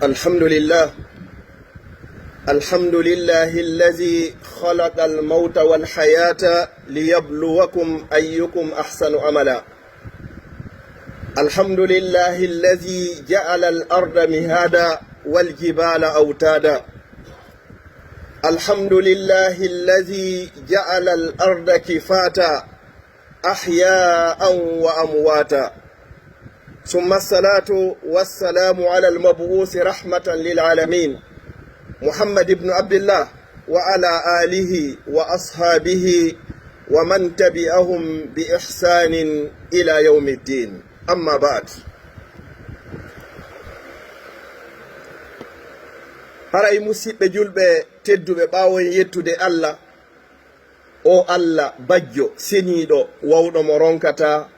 الحمد لله الذي خلق الموت والحياة ليبلوكم أيكم أحسن عملا. الحمد لله الذي جعل الأرض مهادا والجبال أوتادا. الحمد لله الذي جعل الأرض كفاتا أحياء وأمواتا. ثم الصلاة والسلام على المبعوث رحمة للعالمين محمد بن عبد الله وعلى آله وأصحابه ومن تبعهم بإحسان إلى يوم الدين. أما بعد، haray musidɓe julɓe tedduɓe ɓaawon yettude Allah, o Allah bajjo seniiɗo wawɗo mo ronkata,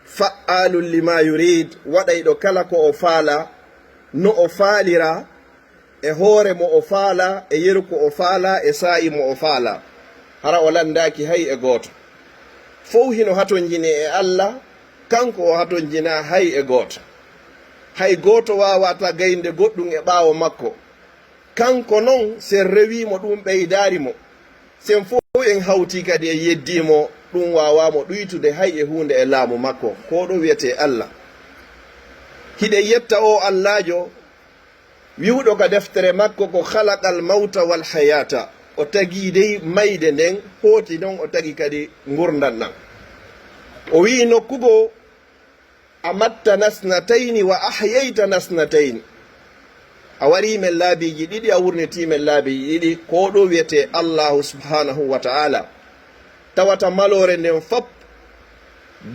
fa'alul lima yurid, waɗayɗo kala ko o faala no o faalira, e hoore mo o faala, e yeru ko o faala, e saa'i mo o faala, hara o landaki hay e gooto. Fow hino haton jini e Allah, kanko o haton jina hay e gooto. Hay gooto wawata gaynde goɗɗum e ɓaawo makko. Kanko non sen rewimo ɗum ɓeydarimo, sen fof en hawti kadi e yeddimo, ɗum wawamo ɗuytude hay e hunde e laamu makko, ko ɗo wiyete Allah. Hiɗe yetta o Allahjo wiwɗo ka deftere makko ko halaqal mawta wal hayata, o tagi dey mayde nden, hooti non o tagi kadi gurdan nan. O wi nokkugo amatta nasnatayni wa ahyayta nasnatayni, a wari men laabiji ɗiɗi, a wurniti men laabiji ɗiɗi, ko ɗo wiyete Allahu subhanahu wa ta'ala. Tawata malore nden fop,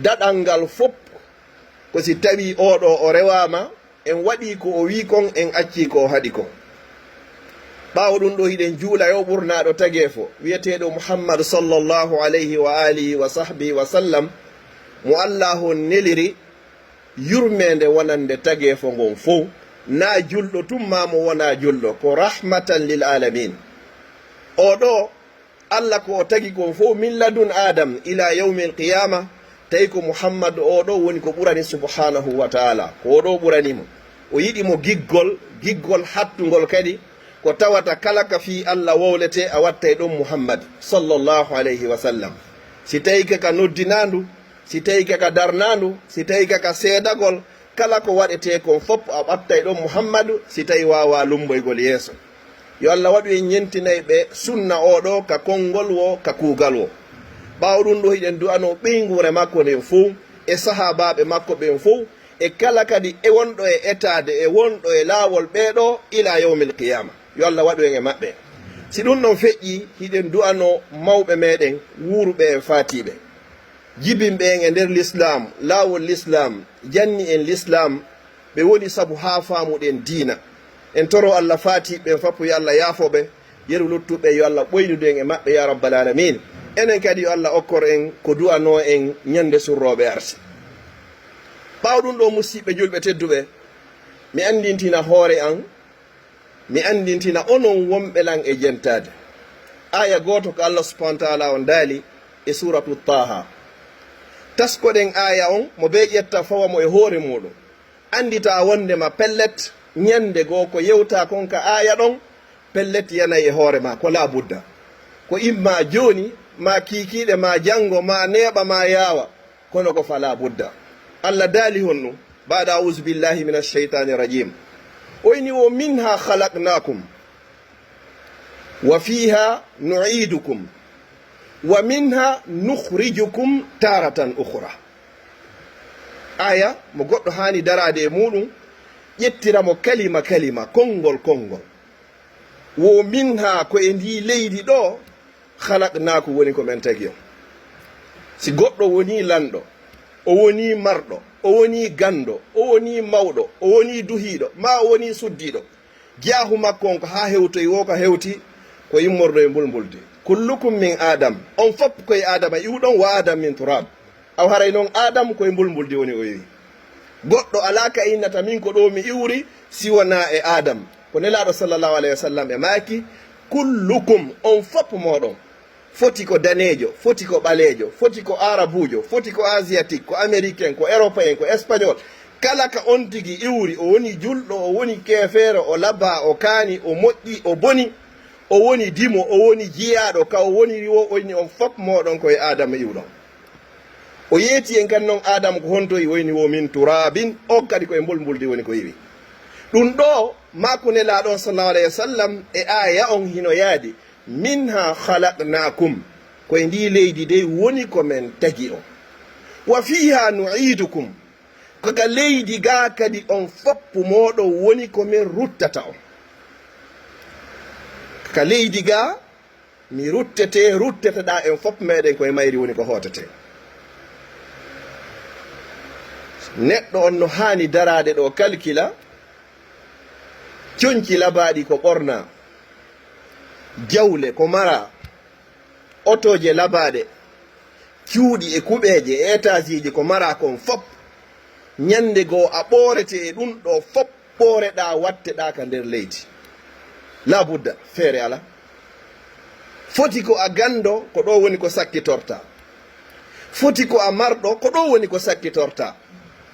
daɗal ngal fop, ko si tawi oɗo o rewama, en waɗi ko o wi kon, en acci ko o haɗi kon. ɓaawo ɗum ɗo hiɗen juula yo ɓurnaɗo tageefo wiyeteɗo Muhammad sallallahu alayhi wa alihi wa sahbihi wa sallam, mo Allahu neliri yurmede wonande tageefo ngon fof, na julɗo tumma mo wona julɗo, ko rahmatan lil alamin. Oɗo Allah ko o tagi kon fof min ladun adam ila yawmi alqiyama, tawi ko Muhammad oɗo woni ko ɓurani subhanahu wa ta'ala, ko oɗo ɓuranimo. O yiɗimo giggol hattugol kadi, ko tawata kala ka fi Allah wowlete a wattay ɗon Muhammad sallallahu alayhi wa sallam. Si tawi kaka noddinandu, si tawi kaka darnandu, si tawi kaka seedagol, kala ko waɗete kon fof a ɓattay ɗon Muhammadu, si tawi wawa lumboygol yeeso. Yo Allah waɗu en ñentinayi ɓe sunna oɗo ka konngol wo, ka kuugal wo. ɓaawo ɗum ɗo hiɗen du'ano ɓeygure makko nden fof, e sahabaɓe makko ɓen fof, e kala kadi e wonɗo e etade, e wonɗo e laawol ɓeeɗo ila yawmil qiyama. Yo Allah waɗu en e maɓɓe. Si ɗum ɗon feƴƴi, hiɗen du'ano mawɓe meɗen, wuuruɓe e faatiɓe, jibinɓe en e nder l'islam, laawol l'islam, janni en l'islam, ɓe woni sabu ha faamuɗen diina. En toro Allah faatiɓe fappu yo Allah yaafoɓe, yeru luttuɓe yo Allah ɓoynude en e maɓɓe ya rabbal alamin. Enen kadi yo Allah okkor en ko du'ano en ñande surroɓe arsi. ɓaawo ɗum ɗo musidɓe julɓe tedduɓe, mi andintina hoore an, mi andintina onon wonɓe lan e jentade. Aya goto ko Allah subhanahu wa ta'ala on daali e suratu Taha. Taskoɗen aya on mo be ƴetta fawa mo e hoore muɗum, andita wondema pellet ñande goo ko yewta kon ka aya ɗon, pellet yanayi e hoore ma ko la budda, ko imma joni ma kikiɗe ma jango ma neɓa ma yawa, kono ko fala budda. Allah daali honnu baada auzu billahi min alcheitani rajim. O ini wo minha khalaqnakum wa fiha nu'idukum wa minha nukhrijukum taratan ukhra. Aya mo goɗɗo hani darade e muɗum, ƴettiramo kalima konngol wo minha ko e ndi leydi ɗo, khalaqnakum woni ko men tagi on. Si goɗɗo woni lanɗo, o woni marɗo, o woni gando, o woni mawɗo, o woni duhiɗo, ma o woni suddiɗo, jaahu makko on ko ha hewtoyi wo ko hewti ko immorɗo e mbulmbulde. Kullukum min adam, on fop koye adama iwɗon, wa adam min turab. Aw haray noon adam koye mbulmbulde woni o yewi. Goɗɗo alaka innata min ko ɗo mi iwri siwana e adam, ko nelaɗo sallallahu alayhi wa sallam e maaki, kullukum on fop moɗon, foti ko danejo, foti ko ɓalejo, foti ko arabujo, foti ko asiatique, ko américain, ko européen, ko espagnol, kala ka on tigi iwri o woni julɗo o woni kefeere o labba o kaani o moƴƴi o boni o woni dimo o woni jiyaɗo ka o woniri wo oyni on fof moɗon koye adama iwɗon o yeeti en kan noon adama ko hontoyi woyni wo min turabin o kadi koye mbulmbuldi woni ko yiwi ɗum ɗo makko nelaɗon sallallahu alayhi wa sallam e aya on hino yaadi minha halaqnakum koye ndi leydi dey woni komin tagi on wa fiha nuidukum kaka leydi ga kadi on foppu moɗo woni komin ruttata on kaka leydi ga mi rutteteɗa en fopp meɗen koye mayri woni ko hotete neɗɗo on no hani darade ɗo kalkila coñci labaɗi ko ɓorna jawle ko mara otoje labaɗe cuuɗi e kuɓeje e étage ji ko mara kon fop ñande goo a ɓoorete e ɗum ɗo fop ɓooreɗa watteɗa ka nder leydi labudda feere ala foti ko a gando ko ɗo woni ko sakkitorta foti ko a marɗo ko ɗo woni ko sakkitorta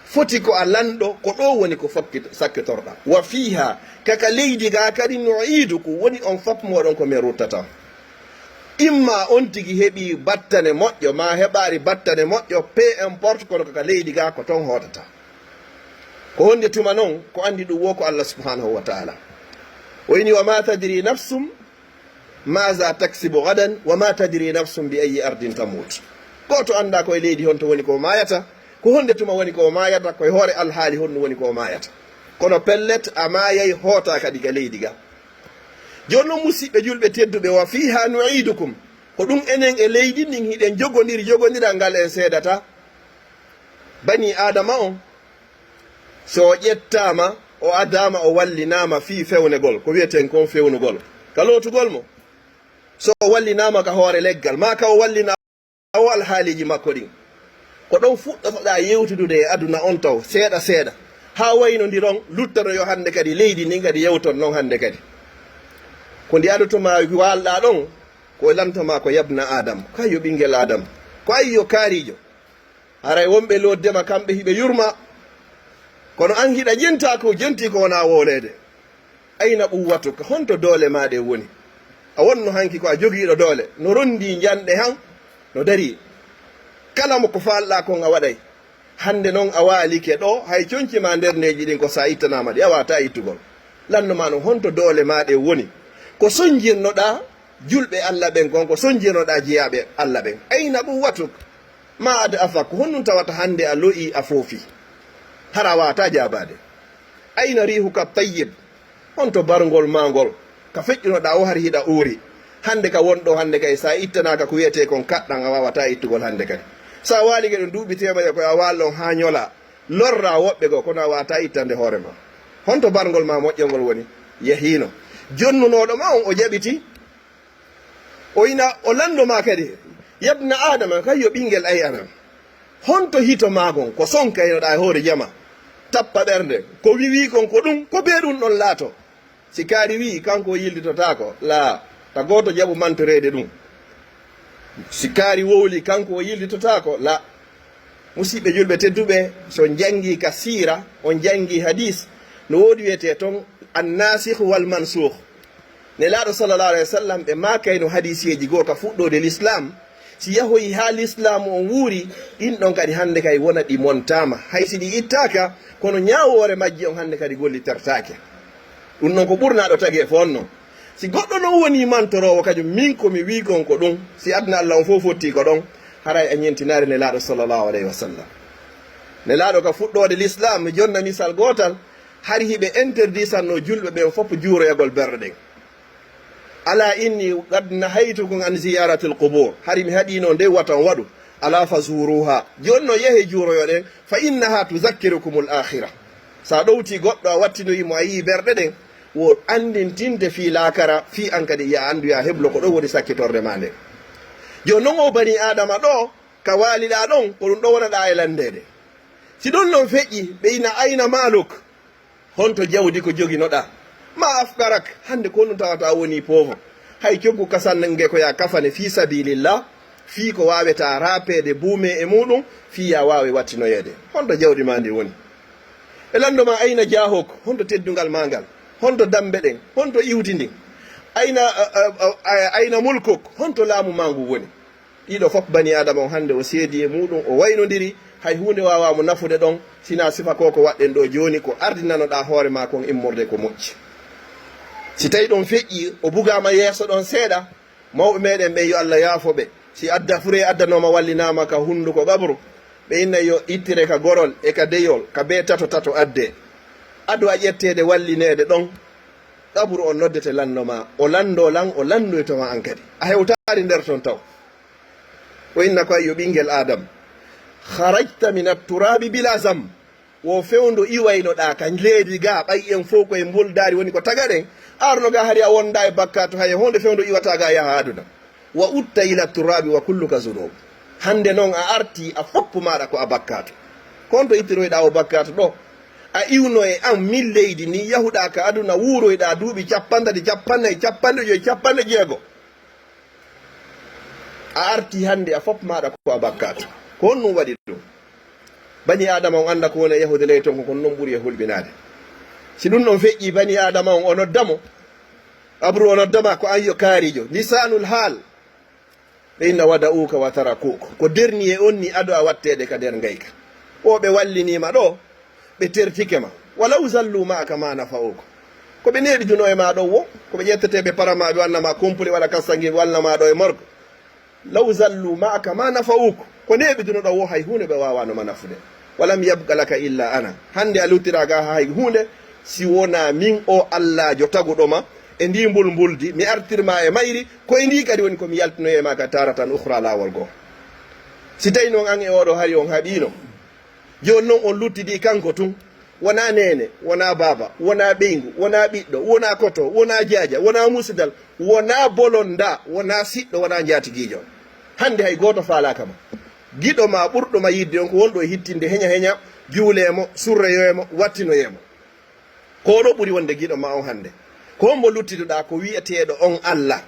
foti ko a lanɗo ko ɗo woni ko sakkitorɗa wa fiha kaka leydi ga kadi nuiduku woni on fop moɗon ko min ruttata imma on tigi heɓi battane moƴƴo ma heɓari battane moƴƴo peu importe kono kaka leydi ga ko ton hotata ko honde tuma noon ko andi ɗum wo ko Allah subhanahu wa taala wayni wa ma tadri nafsum maza taksibu gadan wa ma tadri nafsum bi ayi ardin tamut goto anda koye leydi honto woni ko mayata ko honde tuma woni ko mayata koye hoore alhaali honno woni ko mayata kono pellet a mayay hoota kadi ka leydi ga joni noon musidɓe julɓe tedduɓe wa fiha nuidukum ko ɗum enen e leydi ndin hiɗen jogodira ngal en seedata bani adama on so o ƴettama o adama o wallinama fi fewnegol ko wiyeten kon fewnugol ka lootugol mo so o wallinama ka hoore leggal ma ka o wallina o alhaaliji makko ɗin ko ɗon fuɗɗotoɗa yewtudude e aduna on taw seeɗa seeɗa ha waynodiron luttano yo hande kadi leydi ndin kadi yewton noon hande kadi ko ndi adotoma walɗa ɗon ko lantama ko yabna adam kayo ɓinguel adam ko ayyo kaarijo haray wonɓe loddema kamɓe hiɓe yurma kono an hiɗa jenti ko wona wolede ayna ɓuwwatuka honto doole maɗe woni a wonno hanki ko a jogiiɗo doole no rondi janɗe han no dari kala mo ko falɗa kon a waɗay hande noon a waalike ɗo hay coñcima nder neji ɗin ko sa ittanama ɗi a wata ittugol lannoma no honto doole maɗe woni ko soñjirnoɗa julɓe Allah ɓen kon ko soñjirnoɗa jeyaɓe Allah ɓen ayna ɓuwwatuk ma ada afak honnum tawata hande a lo'i a foofi hara wata jabade ayna rihuka tayyib honto bargol magol ka feƴƴunoɗa o har hiɗa uuri hande ka wonɗo hande kay sa ittanaka ko wiyete kon kaɗɗan a wawata ittugol hande kay sa walige ɗo duuɓi temedde koye a wallon ha ñola lorra woɓɓe go kono a wata ittande hoorema honto bargol ma moƴƴolngol woni yehino jonnunoɗo ma on o jaɓiti oyna o landoma kadi yabna adama kayyo ɓinguel ay anan honto hito magon ko sonkaynoɗa e hoore jama tappa ɓernde ko wiwi kon ko ɗum ko be ɗum ɗon laato si kaari wi kanko yilditotako la ta goto jaɓu mantorede ɗum si kaari wowli kanko o yilditotako la musidɓe julɓe tedduɓe so jangi ka sira on jangi hadis no woodi wiyete toon annasikh wal mansukh nelaɗo sallallahu alayhi wa sallam ɓe makayno hadisieji goo ka fuɗɗode l'islam si yahoyi ha l'islam on wuuri ɗin ɗon kadi hande kadi wona ɗi montama hay si ɗi ittaka kono ñawore majji on hande kadi gollitertake ɗum noon ko ɓurnaɗo tagi e fonno si goɗɗo non woni mantorowo kadi min komi wi kon ko ɗum si adna Allah on fof fotti ko ɗon haray a ñentinare nelaɗo sallallahu alayhi wa sallam nelaɗo ka fuɗɗode l'islam mi jonna misal gotal har hiɓe interdit sanno julɓe ɓen fof juuroyagol berɗe ɗen ala inni qad nahaytukum an ziyaratil qubur hari mi haɗino nde watan waɗu ala fa zuruha jonno yehe juuroyo ɗen fa innaha tuzakkirukum l akhira sa ɗowti goɗɗo a wattinoyimo a yii berɗe ɗen wo andintinde fi lakara fi an kadi ya andu ya heblo ko ɗo woni sakkitorde ma nde joni noon o bani adama ɗo ka waliɗa ɗon ko ɗum ɗo wonaɗa e landede si ɗon noon feƴƴi ɓeyna ayna maluk honto jawdi ko joginoɗa ma afkarak hande ko ɗum tawata woni poofo hay coggu kasange ko ya kafane fi sabilillah fi ko waweta rapede buume e muɗum fi ya wawi wattinoyede honto jawdi ma ndi woni e landoma ayna jahoko honto teddungal magal, honto dambe ɗen, honto iwti ndin, ayna mulkok, honto laamu ma ngu woni. ɗiɗo fof bani adama on hande o seedi e muɗum, o waynodiri, hay hunde wawamo nafude ɗon sina sifa ko waɗɗen ɗo joni ko ardinanoɗa hoore ma kon immorde ko moƴƴi. si tawi ɗon feƴƴi o bugama yeeso ɗon seeɗa, mawɓe meɗen ɓe yo Allah yaafoɓe, si adda fure addanoma wallinama ka hunduko ɓabru, ɓe inna yo ittire ka gorol e ka deyol ka be tato adde, adu a ƴettede wallinede ɗon ɓabru on noddete landoma, o lando lan o landoytoma an kadi a hewtari nder ton taw. o inna ko yo ɓinguel adam, harajta min atturabi bila zam, wo fewndo iwaynoɗa ka leedi ga ɓay en fof koye mboldari woni ko tagaɗen, arno ga hari a wonda e bakkato haye honde fewndo iwata ga yaha aduna. wa utta ila turabi wa kulluka zunub, hande noon a arti a foppu maɗa ko a bakkato, konto ittiroyɗa o bakkato ɗo, a iwno e an min leydi ni yahuɗa ka aduna wuroyɗa duuɓi 50, 50, 50, 50 a arti hande a foppu maɗa ko a bakkato, ko honnum waɗi ɗum. bani adama on anda ko woni yahude ley ton kon noon ɓuuri e hulɓinade. si ɗum ɗon feƴƴi bani adama on o noddamo, abru o noddama ko an yo kaarijo lisanul haal, ɓe inna wada uka wa tarakuka, ko derni e on ni ado a wattede ka nder ngayka. o ɓe wallinima ɗo ɓe tertike ma, walaw zallu maka ma nafa'uka, ko ɓe neɗiduno e ma ɗo wo, ko ɓe ƴetteteɓe parama ɓe wannama compli waɗa kastangi wallama ɗo e morgo. law zallu maka ma nafa'uka, ko neɓiduno ɗo wo hay hunde ɓe wawanoma nafude. walam yabqa laka illa ana, hande a luttiraga ha hay hunde si wona min o Allah jo taguɗoma e ndi mbuldi mi artirma e mayri, ko e ndi kadi woni komi yaltino e maka taratan ukhra lawol goo. si tawi noon an e oɗo hari on haɓino, joni noon on luttidi kanko tun, wona nene, wona baba, wona ɓeygu, wona ɓiɗɗo, wona koto, wona jaaja, wona musidal, wona bolonda, wona siɗɗo, wona jatiguijo. hande hay goto falakama, giɗo ma ɓurɗoma yidde on ko wonɗo e hittinde heña juulemo, surreyoyemo, wattinoyemo, ko ɗo ɓuuri wonde giɗo ma on hande. ko hombo luttitoɗa ko wiyeteɗo on Allah.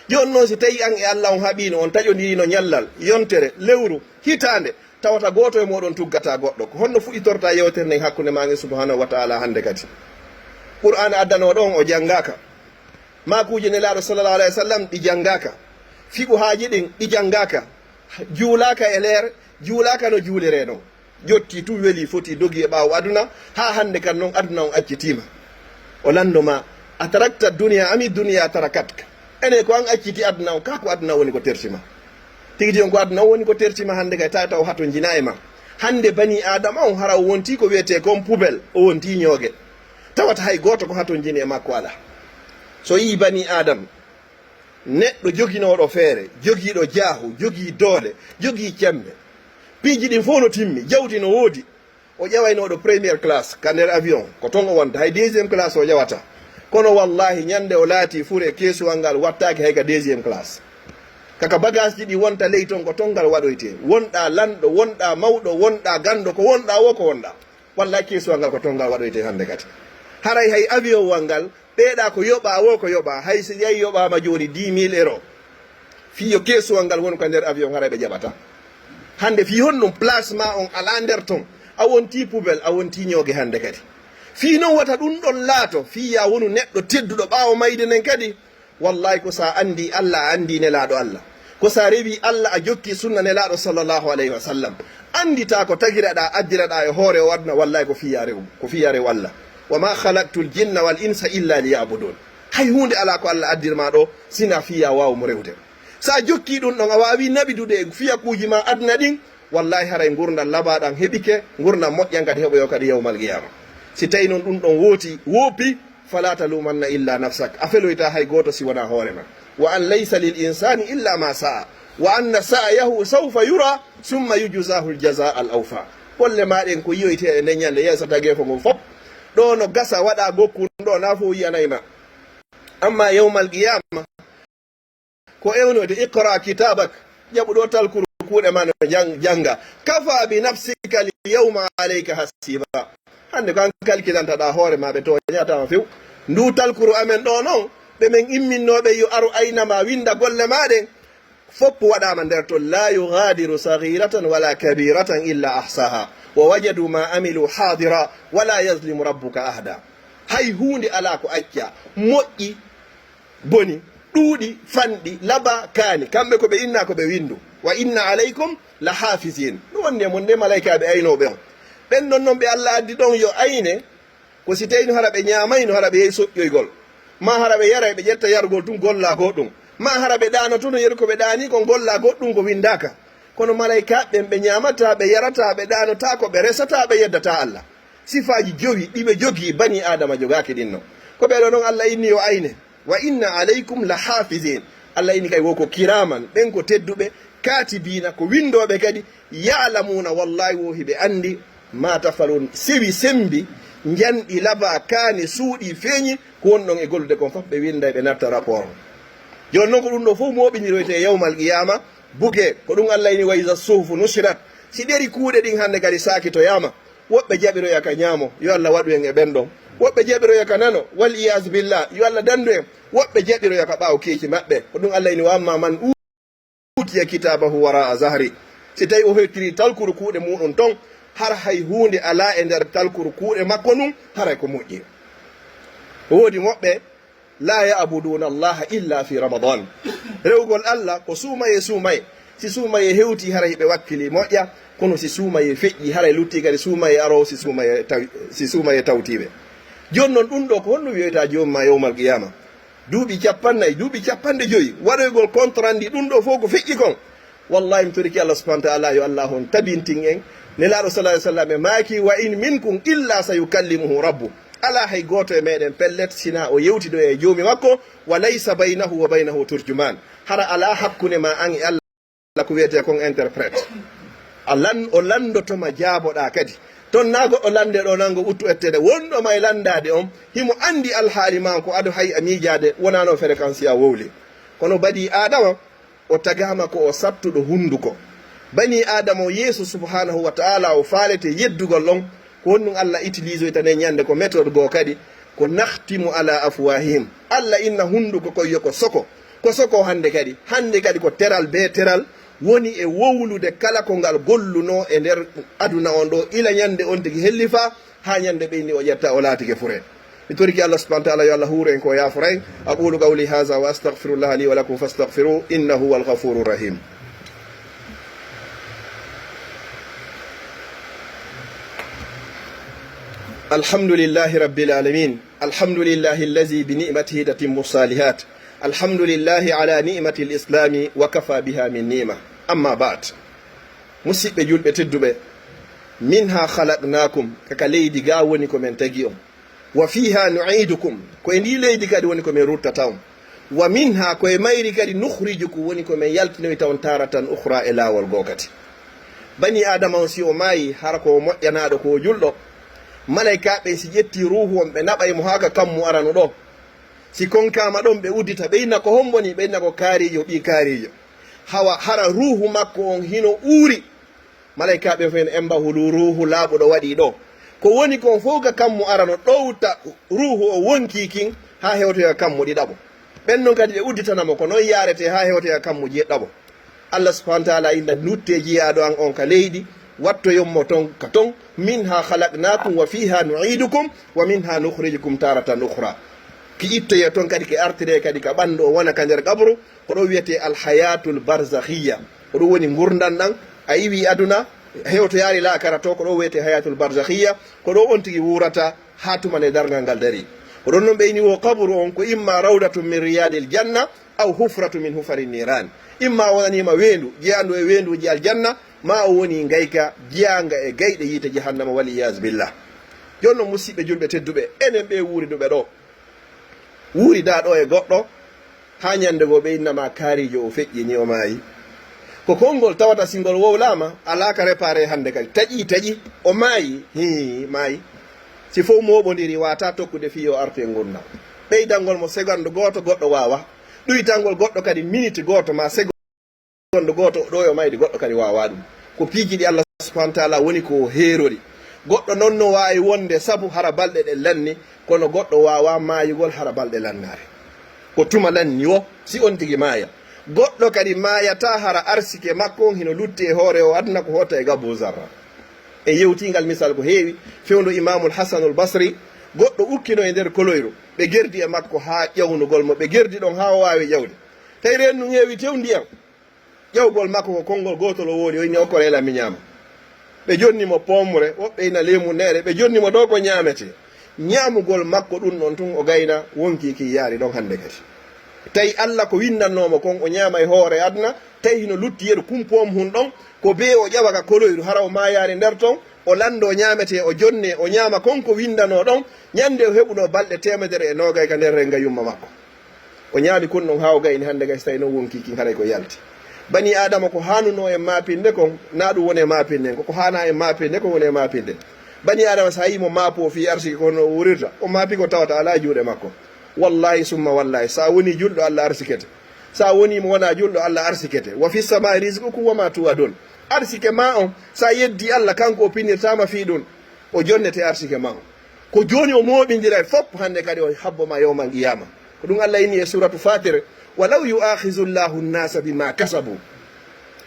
joni noon si tawi an e Allah on haɓino, on taƴodirino ñallal, yontere, lewru, hitande, tawata goto e moɗon tuggata goɗɗo. ko honno fuɗɗitorta yewtere nden hakkude maɓe subhanahu wa taala hande kadi. qur'an addanoɗo on o janggaka, makuji nelaɗo sallallahu alayhi wa sallam ɗi janggaka, fiɓu haaji ɗin ɗi janggaka, juulaka e leer, juulaka no juulire non. jotti tu weeli foti dogi e ɓawo aduna, ha hande kan noon aduna on accitima. o landoma a tarakta duniya ami duniya tarakatka, ene ko an acciti aduna on, ka ko aduna woni ko tertima. tigi on ko aduna woni ko tertima hande kay taw hato jina e ma. hande bani adama on hara o wonti ko wiyete kon poubel, o wonti ñoogue, tawata hay goto ko hato jini e makko ala. so yi bani adam neɗɗo joginoɗo feere, jogiiɗo jaahu, jogii doole, jogii cembe, piiji ɗin fof no timmi, jawdi no woodi, o ƴawaynoɗo premiére classe ka nder avion, ko ton o wonta, hay deuxiéme classe o ƴawata. kono wallahi ñande o laati fure keesuwal ngal wattaki hay ka deuxiéme classe. kaka bagage ji ɗi wonta ley ton ko ton ngal waɗoyte, wonɗa lanɗo, wonɗa mawɗo, wonɗa ganndo, ko wonɗa wo ko wonɗa, wallahi keesuwal ngal ko ton ngal waɗoyte hande kadi. haray hay avion wal ngal ɓeeɗa ko yoɓa wo ko yoɓa, hay so yahi yoɓama joni 10 000 euros, fiyo keesuwal ngal woni ko nder avion haray ɓe jaɓata. hande fi hon ɗum placement on ala nder ton, a wonti poubel, a wonti ñoogue hande kadi. fi noon wata ɗum ɗon laato fiya wonu neɗɗo tedduɗo ɓaawo mayde nden kadi, wallahi ko sa andi Allah a andi nelaɗo Allah, ko sa rewi Allah a jokki sunna nelaɗo sallllahu alayhi wa sallam, andita ko tagiraɗa addiraɗa e hoore o aduna, wallahi ko fiya rew Allah. wa ma khalaqtul jinna wal insa illa liyabudun, hay hunde ala ko Allah addirma ɗo sina fiya wawmo rewde. sa jokki ɗum ɗon a wawi naɓidude e fiya kuuji ma aduna ɗin, wallahi haray gurdal labaɗan heɓike, gurdal moƴƴan kadi heɓoyo kadi yawmal qiyama. si tawi noon ɗum ɗon woopi fala talumanna illa nafsak, a feloyta hay goto si wona hoore ma. wa an laysa lil insani illa ma sa'a wa anna sa'yahu sawfa yura summa yujzahu al jaza al awfa. golle maɗen ko yiyoyte e nden ñande yesata gefo ngon fop ɗo no gasa waɗa gokkun ɗo na fo yiyanayma. amma yawmal qiyama ko ewnoyde iqra kitabak, ƴaɓuɗo talkuru kuuɗe ma no janga, kafa bi nafsika l yawma alayka hasiba. hande ko an kalkilantaɗa hoore ma ɓe to ñatama few. ndu talkuru amen ɗo noon ɓe men imminnoɓe yo aru aynama winda golle maɗen, fopp waɗama nder ton la yugadiru saghiratan wala kabiratan illa ahsaha wa wajadu ma amilu hadira wala yazlimu rabbuka ahada. hay hunde ala ko acca moƴƴi boni ɗuuɗi fanɗi laba kaani kamɓe ko ɓe inna ko ɓe windu wa inna alaykum la hafisin ɗum wonde mon nde malaikaɓe aynoɓe on ɓen ɗon noon ɓe allah addi ɗon yo ayne ko si tawi no hara ɓe ñamayno hara ɓe yehi soƴƴoygol ma hara ɓe yara ɓe ƴetta yargol tun golla goɗɗum ma hara ɓe ɗano to no yeru ko ɓe ɗani kon golla goɗɗum ko windaka kono malaika ɓen ɓe ñamata ɓe yarata ɓe ɗanota ko ɓe resata ɓe yeddata allah sifaji jowi ɗiɓe jogui bani adama jogaki ɗinno ko ɓeɗo noon allah inni yo ayne wa inna alaykum la hafisin allah inni kay woko kiraman ɓen ko tedduɓe katibina ko windoɓe kadi yalamuna wallahi wo hiɓe andi ma tafalun sewi sembi janɗi laba kaani suuɗi feeñi ko wonɗon e gollude kon fof ɓe winda ɓe natta rapport joni noon ko ɗum ɗo fof moɓiniroyte yawmal qiyama buge ko ɗum allah ini wa isa suhufu nusirat si ɗeri kuuɗe ɗin hannde kadi sakitoyama woɓɓe jaɓiroya ka ñaamo yo allah waɗu en e ɓen ɗon woɓɓe jaɓiroya ka nano wal iyas billah yo allah dandu en woɓɓe jaɓiroya ka ɓaawo keeci maɓɓe ko ɗum allah ini wa amma man utiya kitabahu wara a zahri si tawi o hettiri talkuru kuuɗe muɗum ton har hay hunde ala e nder talkuru kuuɗe makko num haray ko moƴƴi woodi moɓɓe la yabuduna allaha illa fi ramadan rewgol allah ko suumaye suumaye si suumaye hewti hara hiɓe wakkili moƴƴa kono si suumaye feƴƴi haray lutti kadi suumaye aro si suumaye tawtiɓe joni noon ɗum ɗo ko honno wiyeta jomma yawmal qiyama duuɓi capannayyi duuɓi capanɗe joyyi waɗoygol contrandi ɗum ɗo fof ko feƴƴi kon wallahi mi toriki allah subahana taala yo allah hon tabintin en nelaɗo salah sallam e maaki wa in minkum illa sayukallimuhu rabbu ala hay goto e meɗen pellet sina o yewtiɗo e joomi makko wa laysa baynahu wa baynahu turjuman hara ala hakkude ma an e allah ko wiyete kon interprète o landotoma jaaboɗa kadi toon na goɗɗo lande ɗo nango uttu ettede wonɗoma e landade on himo andi alhaali ma ko ado hay a miijade wonano fréquence a wowli kono bani adama o tagama ko o sattuɗo hunduko bani adama o yeeso subhanahu wa taala o faalete yeddugol on ko honɗum allah utilise tane ñande ko méthode goo kadi ko nahtimu ala afwahihim allah inna hunduko koye ko soko hande kadi ko teral be teral woni e wowlude kala ko ngal golluno e nder aduna on ɗo ila ñande on tigi hellifa ha ñande ɓeyni o ƴetta o laatike fure mi toriki allah subahana taala yo allah huuro en ko yaforay aqulu qawli haha wa astahfirullah li wa lakum fastahfiru innahu huwa alghafuru rahim الحمد لله رب العالمين الحمد لله الذي بنعمته تتم الصالحات الحمد لله على نعمة الإسلام وكفى بها من نعمة أما بعد مسيب جلب تدب منها خلقناكم ككليدي غاونيكم من تجيهم وفيها نعيدكم كويني ليدي كاد ونيكم من روتتاون ومنها كوي مايري كاد نخرجكم ونيكم من يلتنوي تاون تارة أخرى إلى والغوكتي بني آدم وسيو ماي حركو مؤينادو كو جلو malaika ɓe si ƴetti ruhu on ɓe naɓay mo haka kammu arano ɗo si konkama ɗon ɓe uddita ɓeyna ko homboni ɓeyna ko kaarijo ɓi kaarijo hara ruhu makko on hino uuri malaika ɓe fen emba hulu ruhu laaɓuɗo waɗi ɗo ko woni kon fof ka kammu arano ɗowta ruhu o wonkikin ha hewtoya kammu ɗiɗaɓo ɓen non kadi ɓe udditanamo ko noon yarete ha hewtoya kammu jeɗɗaɓo allah subahana taala inna nutte jiyaɗo an on ka leydi watto yommo ton ka ton minha khalaqnakum wa fiha nu'idukum wa minha nukhrijukum taratan ukhra ki ittoye ton kadi ke artire kadi ka ɓandu o wona ka nder qabru ko ɗo wiyete alhayatul barzakhia ko ɗo woni gurdan ɗan a yiwi aduna hewto yaari laakara to ko ɗo wiyete hayatul barzakhia ko ɗo on tigi wurata ha tumane dargal ngal dari ko ɗon noon ɓeyni wo qabru on ko imma rawdatun min riyadil janna aw hufratu min hufari niran imma wonanima weendu jeyandu e weenduji aljanna ma o woni gayka jiyanga e gayɗe yiite jahannama waliyas billah joni noon musidɓe julɓe tedduɓe enen ɓe wuuriduɓe ɗo wuurida ɗo e goɗɗo ha ñande go ɓe innama kaarijo o feƴƴini o maayi ko konngol tawata singol wowlama alaka réparé hande kadi taƴi o maayi maayi si fof moɓodiri wata tokkude fi o arte gurdam ɓeydalngol mo segonde goto goɗɗo wawa ɗuytalngol goɗɗo kadi minute goto ma segonde goto ɗo yo mayde goɗɗo kadi wawa ɗum ko piiji ɗi allah subahana taala woni ko heerori goɗɗo noon no wawi wonde saabu hara balɗe ɗe lanni kono goɗɗo wawa mayugol hara balɗe lannare ko tuma lanni o si on tigui maaya goɗɗo kadi mayata hara arsike makko hino lutti e hoore o adna ko hotta e gabbu zarra e yewtingal misal ko heewi fewndo imamul hasanul basri goɗɗo ukkino e nder koloyru ɓe gerdi e makko ha ƴawnugol mo ɓe gerdi ɗon ha o wawi ƴawde tawi rennu heewi tew ndiyam ƴawgol makko ko konngol gotol o woodi o inni okkore ela mi ñaama ɓe jonnimo pomre woɓɓe ina lemu nere ɓe jonnimo ɗo ko ñaamete ñaamugol makko ɗum ɗon tun o gayna wonki ki yaari ɗon hannde kadi tawi Allah ko windannomo kon o ñaama e hoore adna tawi hino lutti yeru kumpom hun ɗon ko be o ƴawa ka koloyru hara o mayaari nder ton o lando ñaamete o jonne o ñaama konko windano ɗon ñande o heɓuno balɗe 120 ka nder renga yumma makko o ñaami kon ɗon ha o gayni hannde gay so tawi noon wonki kin haray ko yalti bani adama ko hanuno e mapinde kon na ɗum woni e mapinde ko hana e mapinde ko woni e mapinde bani adama sa yimo maapo fi arsiki kono wurirta o maapi ko tawata ala juuɗe makko wallahi summa wallahi sa woni julɗo Allah arsikete sa woni mo wona julɗo Allah arsikete wa fi sama rizqukum wa ma tuwadun arsike ma on sa yeddi Allah kanko o pinirtama fi ɗum o jonnete arsike ma on ko joni o moɓidira fop hande kadi o habbo ma yawmal qiyama ko ɗum Allah inni e suratu fatir walaw yu'akhizu llahu nnasa bima kasabu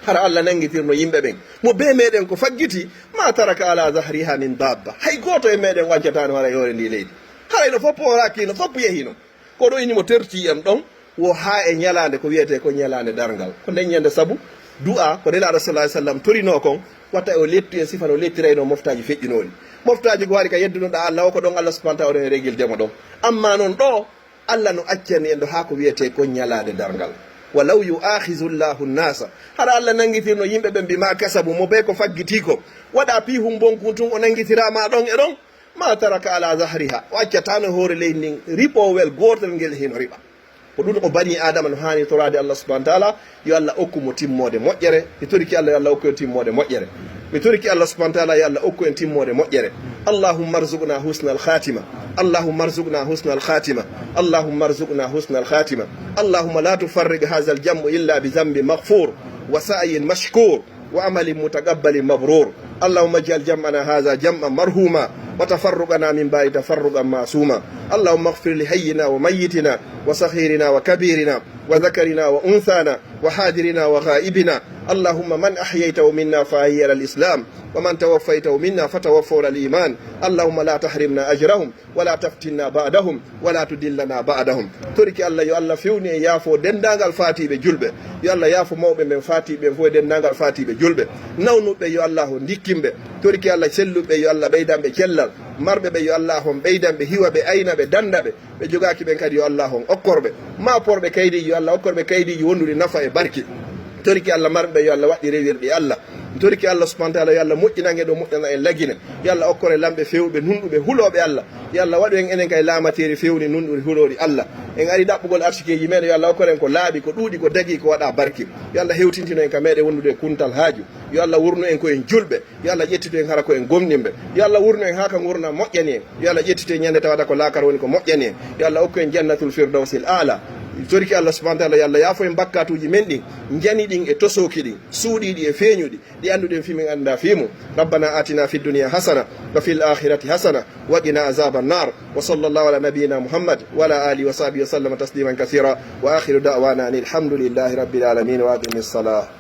hara Allah nangitirno yimɓe ɓen mo be meɗen ko faggiti ma taraka ala zahriha min dabba hay goto e meɗen wancatano hara yore ndi leydi harayno foppo orakino foppo yehino ko ɗo inimo terti en ɗon wo ha e ñalande ko wiyete ko ñalande dargal ko ndeññande saabu du'a ko nelaɗo sallah sallam torino kon watta o lettu e sifan o lettirayno moftaji feƴƴinoli moftaji ko waɗi ka yeddunoɗa Allah o ko ɗon Allah subahana taala oɗon e regildemo ɗon amma noon ɗo Allah no accani en ɗo ha ko wiyete ko ñalade dargal walaw yu'akhizu llahu nnasa hara Allah nangitirno yimɓe ɓen bima kasabu mo be ko faggiti ko waɗa pihum bonkun tun o nangitirama ɗon e ɗon ma taraka ala zahriha o accatano hoore leydi ndin riɓowel gotel ngel heno riɓa ko ɗum o bani adama no hani torade Allah subahana taala yo Allah okkumo timmode moƴƴere mi toriki Allah yo Allah okku en timmode moƴƴere mi toriki Allah subahana taala yo Allah okku en timmode moƴƴere allahumma arzuqna husna al khatima اللهم ارزقنا حسن الخاتمة اللهم ارزقنا حسن الخاتمة اللهم لا تفرج هذا الجمع إلا بذنب مغفور وسعي مشكور وعمل متقبل مبرور اللهم اجعل جمعنا هذا جمعا مرحوما وتفرقنا من بعد تفرقا معصوما اللهم اغفر لحينا وميتنا وصغيرنا وكبيرنا وذكرنا وأنثانا وحاضرنا وغائبنا اللهم من أحييته منا فأحيي على الإسلام ومن توفيته منا فتوفوا على الإيمان اللهم لا تحرمنا أجرهم ولا تفتنا بعدهم ولا تدلنا بعدهم ترك الله يو الله فيوني يافو دندانغال فاتي بجلبه يو الله يافو موبه من فاتي بفو دندانغال فاتي بجلبه نونو be yo Allah ndikkimbe torki Allah sellube yo Allah beydambe cellal marbe be yo Allah hon beydambe hiwabe aynabe dandabe be jogaki ben kadi yo Allah hon okkorbe ma porbe kaydi yo Allah okkorbe kaydi wondude nafa e barki torki Allah marbe yo Allah wadi rewirde Allah torki Allah subhanahu wa ta'ala yo Allah moƴƴinange ɗo moƴƴana en lagina yo Allah okkore lamɓe fewɓe nunɗuɓe huloɓe Allah yo Allah waɗu en enen kay laamateri fewni nunɗude huloɗi Allah en ari ɗaɓɓugol arsikeji meɗen yo Allah okkore en ko laaɓi ko ɗuuɗi ko dagi ko waɗa barki yo Allah hewtintino en ka meɗen wondude kuntal haaju yo Allah wurno en koyen julɓe yo Allah ƴettito en hara ko en gomɗinɓe yo Allah wurno en ha ka gurna moƴƴani en yo Allah ƴettito en ñande tawata ko laakar woni ko moƴƴani en yo Allah okku en jannatul firdawsil ala torki Allah subhanahu wa ta'ala yalla yaafo en bakkatuji men ɗin jani ɗin e tosoki ɗin suuɗiɗi e feeñuɗi ɗi anduɗen fimin anda fimu rabbana atina fid dunya hasana wa fil akhirati hasana wa qina azaban nar wa sallallahu ala nabiyyina muhammad wa ala alihi wa sahbihi wa sallama tasliman kathira wa akhiru da'wana alhamdulillahi rabbil alamin wa aqimis salah